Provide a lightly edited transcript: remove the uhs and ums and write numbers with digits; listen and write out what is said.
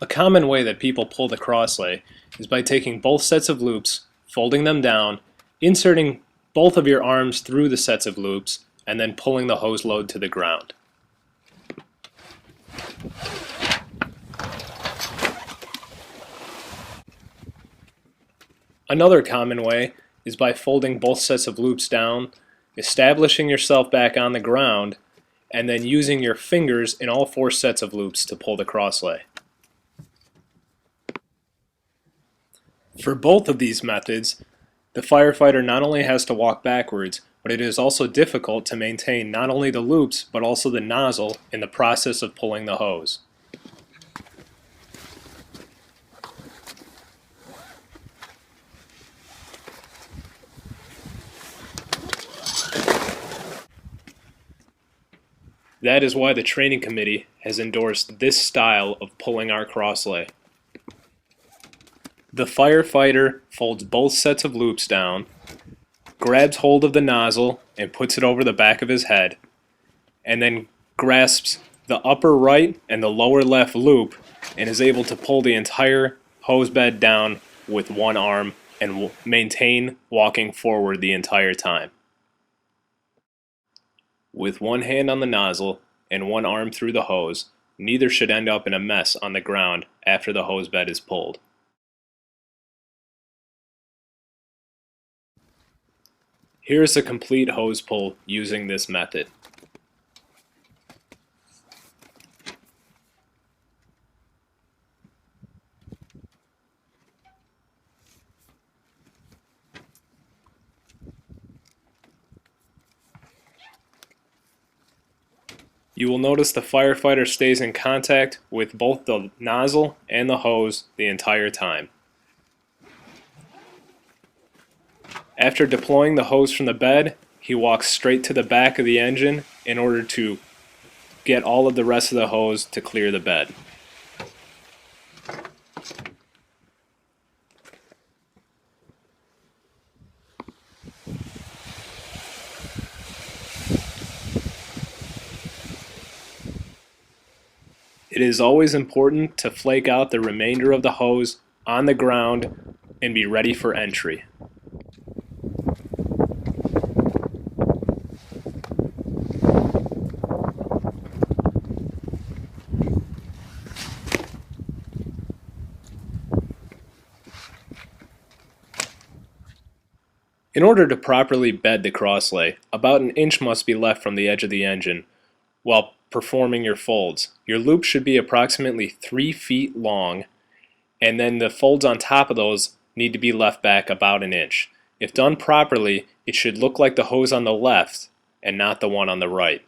A common way that people pull the crosslay is by taking both sets of loops, folding them down, inserting both of your arms through the sets of loops, and then pulling the hose load to the ground. Another common way is by folding both sets of loops down, establishing yourself back on the ground, and then using your fingers in all 4 sets of loops to pull the crosslay. For both of these methods, the firefighter not only has to walk backwards, but it is also difficult to maintain not only the loops but also the nozzle in the process of pulling the hose. That is why the training committee has endorsed this style of pulling our crosslay. The firefighter folds both sets of loops down, grabs hold of the nozzle and puts it over the back of his head, and then grasps the upper right and the lower left loop and is able to pull the entire hose bed down with one arm and maintain walking forward the entire time. With one hand on the nozzle and one arm through the hose, neither should end up in a mess on the ground after the hose bed is pulled. Here is a complete hose pull using this method. You will notice the firefighter stays in contact with both the nozzle and the hose the entire time. After deploying the hose from the bed, he walks straight to the back of the engine in order to get all of the rest of the hose to clear the bed. It is always important to flake out the remainder of the hose on the ground and be ready for entry. In order to properly bed the crosslay, about an inch must be left from the edge of the engine while performing your folds. Your loop should be approximately 3 feet long, and then the folds on top of those need to be left back about an inch. If done properly, it should look like the hose on the left and not the one on the right.